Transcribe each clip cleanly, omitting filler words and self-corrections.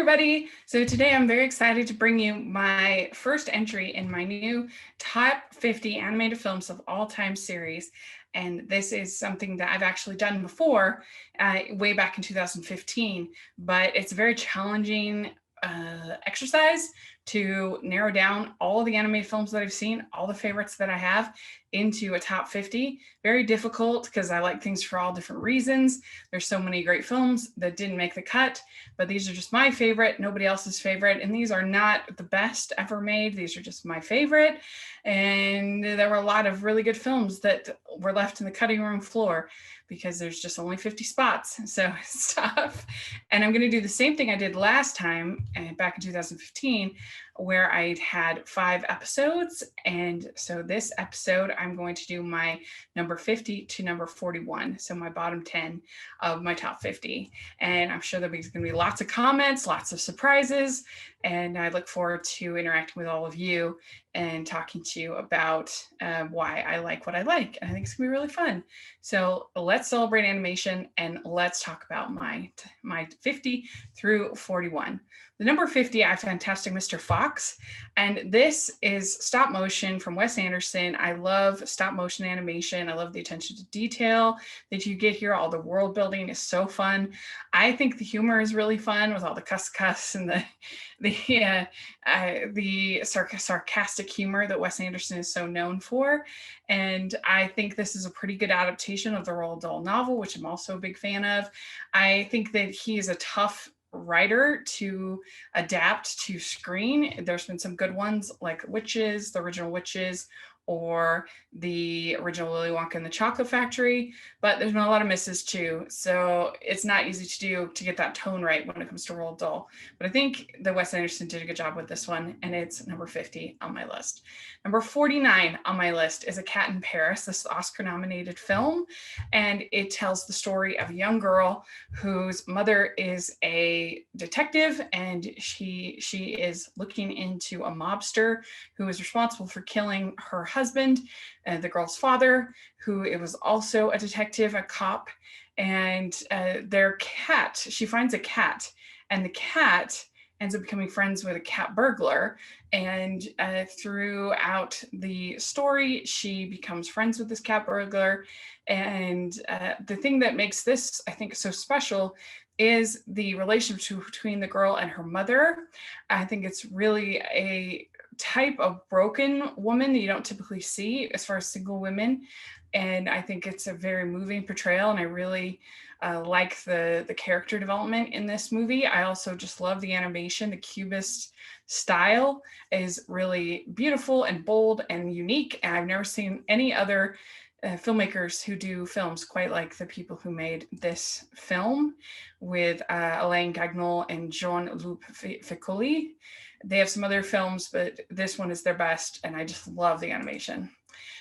everybody. So today I'm very excited to bring you my first entry in my new top 50 animated films of all time series. And this is something that I've actually done before, way back in 2015, but it's a very challenging exercise to narrow down all the animated films that I've seen, all the favorites that I have, into a top 50. Very difficult because I like things for all different reasons. There's so many great films that didn't make the cut, but these are just my favorite, nobody else's favorite. And these are not the best ever made. These are just my favorite. And there were a lot of really good films that were left in the cutting room floor because there's just only 50 spots. So it's tough. And I'm going to do the same thing I did last time back in 2015, where I had 5 episodes. And so this episode, I'm going to do my number 50 to number 41. So my bottom 10 of my top 50. And I'm sure there's going to be lots of comments, lots of surprises. And I look forward to interacting with all of you and talking to you about why I like what I like. And I think it's gonna be really fun. So let's celebrate animation and let's talk about my 50 through 41. The number 50, I have Fantastic Mr. Fox. And this is stop motion from Wes Anderson. I love stop motion animation. I love the attention to detail that you get here. All the world building is so fun. I think the humor is really fun with all the cuss and the sarcastic humor that Wes Anderson is so known for. And I think this is a pretty good adaptation of the Roald Dahl novel, which I'm also a big fan of. I think that he is a tough writer to adapt to screen. There's been some good ones like Witches, the original Witches, or the original Willy Wonka and the Chocolate Factory, but there's been a lot of misses too. So it's not easy to do to get that tone right when it comes to Roald Dahl. But I think that Wes Anderson did a good job with this one, and it's number 50 on my list. Number 49 on my list is A Cat in Paris, this Oscar-nominated film, and it tells the story of a young girl whose mother is a detective, and she is looking into a mobster who is responsible for killing her husband, the girl's father, who it was also a detective, a cop, and their cat, she finds a cat, and the cat ends up becoming friends with a cat burglar. And throughout the story, she becomes friends with this cat burglar. And the thing that makes this, I think, so special is the relationship between the girl and her mother. I think it's really a type of broken woman that you don't typically see as far as single women. And I think it's a very moving portrayal. And I really like the character development in this movie. I also just love the animation. The Cubist style is really beautiful and bold and unique. And I've never seen any other filmmakers who do films quite like the people who made this film with Alain Gagnon and Jean-Luc Ficoli. They have some other films, but this one is their best, and I just love the animation.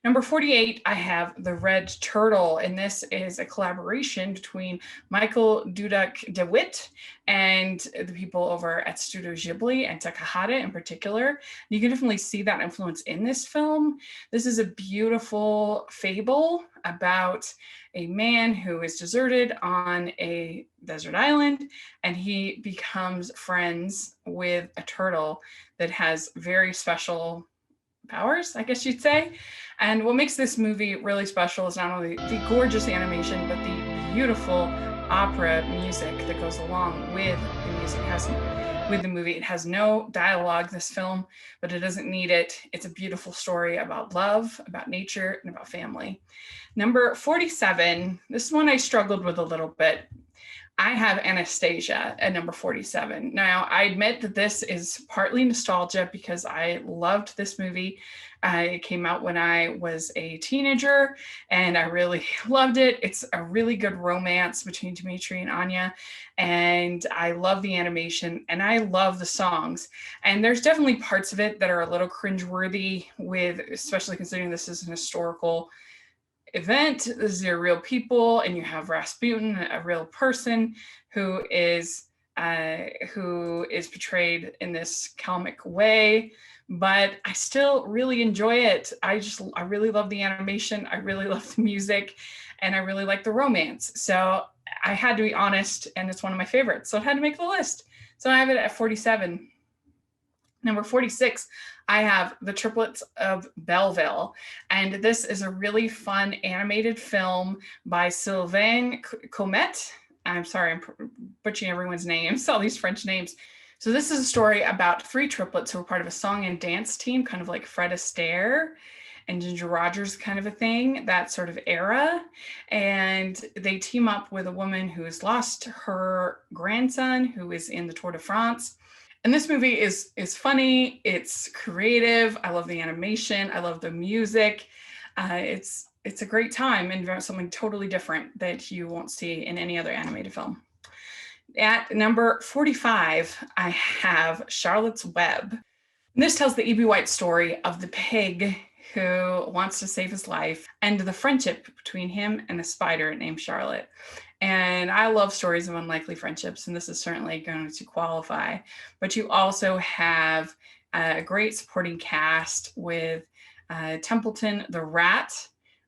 Number 48, I have The Red Turtle, and this is a collaboration between Michael Dudek DeWitt and the people over at Studio Ghibli and Takahata in particular. You can definitely see that influence in this film. This is a beautiful fable about a man who is deserted on a desert island, and he becomes friends with a turtle that has very special powers, I guess you'd say. And what makes this movie really special is not only the gorgeous animation, but the beautiful opera music that goes along with the music. With the movie, it has no dialogue, this film, but it doesn't need it. It's a beautiful story about love, about nature, and about family. Number 47, this one I struggled with a little bit. I have Anastasia at number 47. Now, I admit that this is partly nostalgia because I loved this movie. It came out when I was a teenager and I really loved it. It's a really good romance between Dimitri and Anya. And I love the animation and I love the songs. And there's definitely parts of it that are a little cringeworthy with, especially considering this is an historical event. These are real people, and you have Rasputin, a real person who is portrayed in this comic way. But I still really enjoy it. I really love the animation. I really love the music, and I really like the romance. So I had to be honest, and it's one of my favorites. So it had to make the list. So I have it at 47. Number 46, I have The Triplets of Belleville. And this is a really fun animated film by Sylvain Comet. I'm sorry, I'm butchering everyone's names, all these French names. So this is a story about three triplets who are part of a song and dance team, kind of like Fred Astaire and Ginger Rogers kind of a thing, that sort of era. And they team up with a woman who has lost her grandson, who is in the Tour de France. And this movie is funny, it's creative. I love the animation, I love the music. It's a great time and something totally different that you won't see in any other animated film. At number 45, I have Charlotte's Web. And this tells the E.B. White story of the pig who wants to save his life and the friendship between him and a spider named Charlotte. And I love stories of unlikely friendships, and this is certainly going to qualify. But you also have a great supporting cast with Templeton the Rat,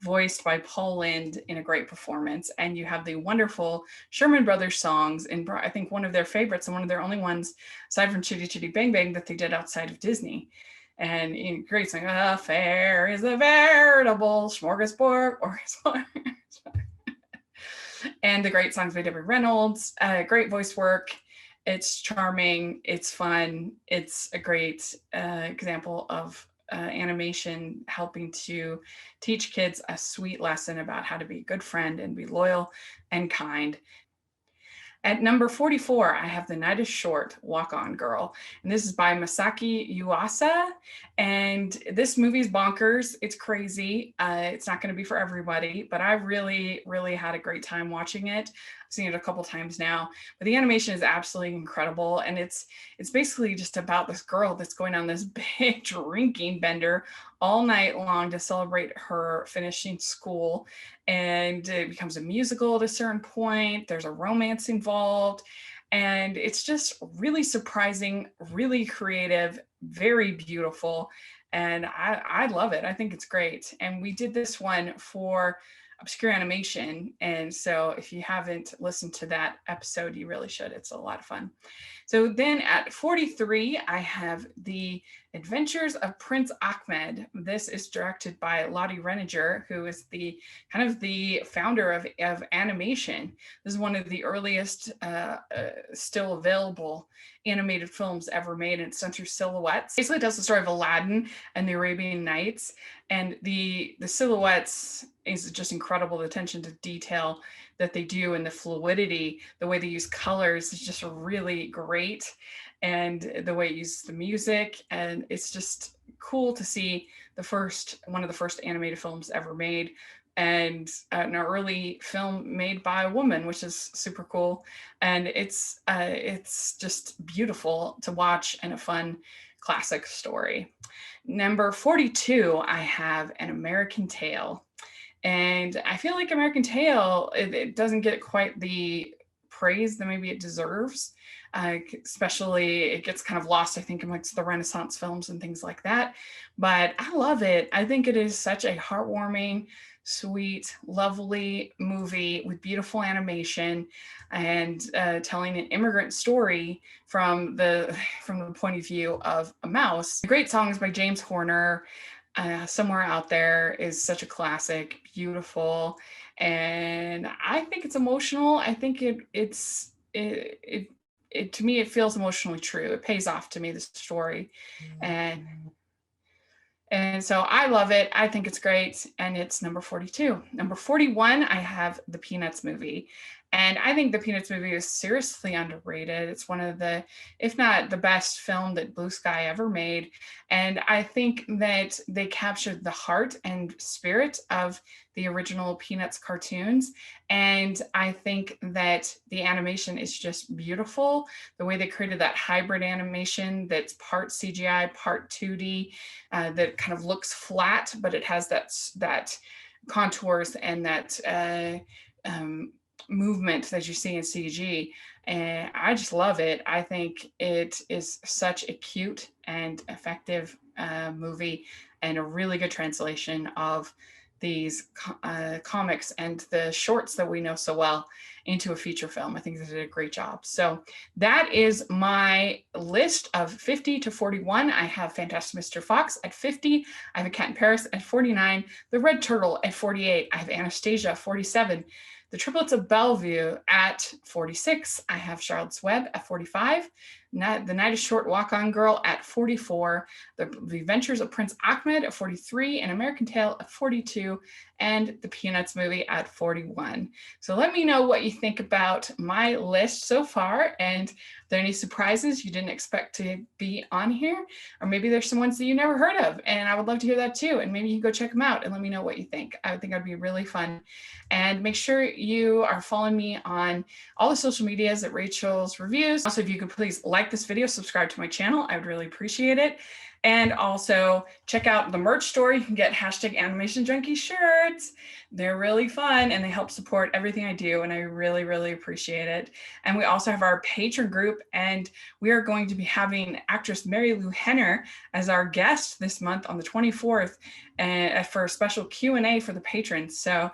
voiced by Paul Lynde in a great performance. And you have the wonderful Sherman Brothers songs, and I think one of their favorites and one of their only ones, aside from Chitty Chitty Bang Bang, that they did outside of Disney. And in great song, a fair is a veritable smorgasbord, or and the great songs by Debbie Reynolds, great voice work. It's charming, it's fun, it's a great example of animation helping to teach kids a sweet lesson about how to be a good friend and be loyal and kind. At number 44, I have The Night is Short, Walk On Girl. And this is by Masaki Yuasa. And this movie is bonkers. It's crazy. It's not going to be for everybody, but I really, really had a great time watching it. I've seen it a couple times now, but the animation is absolutely incredible. And it's basically just about this girl that's going on this big drinking bender all night long to celebrate her finishing school. And it becomes a musical at a certain point. There's a romance involved. And it's just really surprising, really creative, very beautiful. And I love it. I think it's great. And we did this one for Obscure Animation. And so if you haven't listened to that episode, you really should. It's a lot of fun. So then at 43, I have The Adventures of Prince Ahmed. This is directed by Lottie Reniger, who is the kind of the founder of animation. This is one of the earliest still available animated films ever made, and it's done through Silhouettes. Basically, it tells the story of Aladdin and the Arabian Nights, and the Silhouettes is just incredible. The attention to detail that they do and the fluidity, the way they use colors is just really great. And the way it uses the music, and it's just cool to see one of the first animated films ever made, and an early film made by a woman, which is super cool. And it's just beautiful to watch and a fun classic story. Number 42, I have An American Tail. And I feel like American Tail, it doesn't get quite the praise that maybe it deserves. Especially it gets kind of lost, I think, in like the Renaissance films and things like that. But I love it. I think it is such a heartwarming, sweet, lovely movie with beautiful animation and telling an immigrant story from the point of view of a mouse. Great songs by James Horner. Somewhere Out There is such a classic, beautiful, and I think it's emotional. I think it to me, it feels emotionally true. It pays off to me, this story. And so I love it. I think it's great. And it's number 42. Number 41, I have the Peanuts movie. And I think the Peanuts movie is seriously underrated. It's one of the, if not the best film that Blue Sky ever made. And I think that they captured the heart and spirit of the original Peanuts cartoons. And I think that the animation is just beautiful. The way they created that hybrid animation that's part CGI, part 2D, that kind of looks flat, but it has that contours and that movement that you see in CG. And I just love it. I think it is such a cute and effective movie, and a really good translation of these comics and the shorts that we know so well into a feature film. I think they did a great job. So that is my list of 50 to 41. I have Fantastic Mr. Fox at 50. I have A Cat in Paris at 49. The Red Turtle at 48. I have Anastasia 47. The Triplets of Bellevue at 46. I have Charlotte's Web at 45. The Night is Short Walk-On Girl at 44. The Adventures of Prince Ahmed at 43. An American Tale at 42. And the Peanuts movie at 41. So let me know what you think about my list so far, and if there are any surprises you didn't expect to be on here, or maybe there's some ones that you never heard of, and I would love to hear that too, and maybe you can go check them out and let me know what you think. I would think that'd be really fun. And make sure you are following me on all the social medias at Rachel's Reviews. Also, if you could please like this video, subscribe to my channel, I would really appreciate it. And also check out the merch store. You can get #AnimationJunkie shirts. They're really fun and they help support everything I do, and I really, really appreciate it. And we also have our patron group, and we are going to be having actress Mary Lou Henner as our guest this month on the 24th for a special Q&A for the patrons. So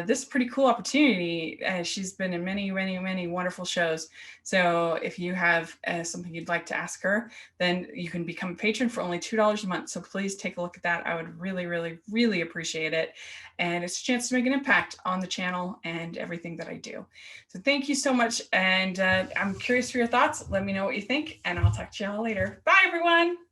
this is a pretty cool opportunity. She's been in many, many, many wonderful shows. So if you have something you'd like to ask her, then you can become a patron for only $2 a month. So please take a look at that. I would really, really, really appreciate it. And it's a chance to make an impact on the channel and everything that I do. So thank you so much. And I'm curious for your thoughts. Let me know what you think, and I'll talk to y'all later. Bye, everyone.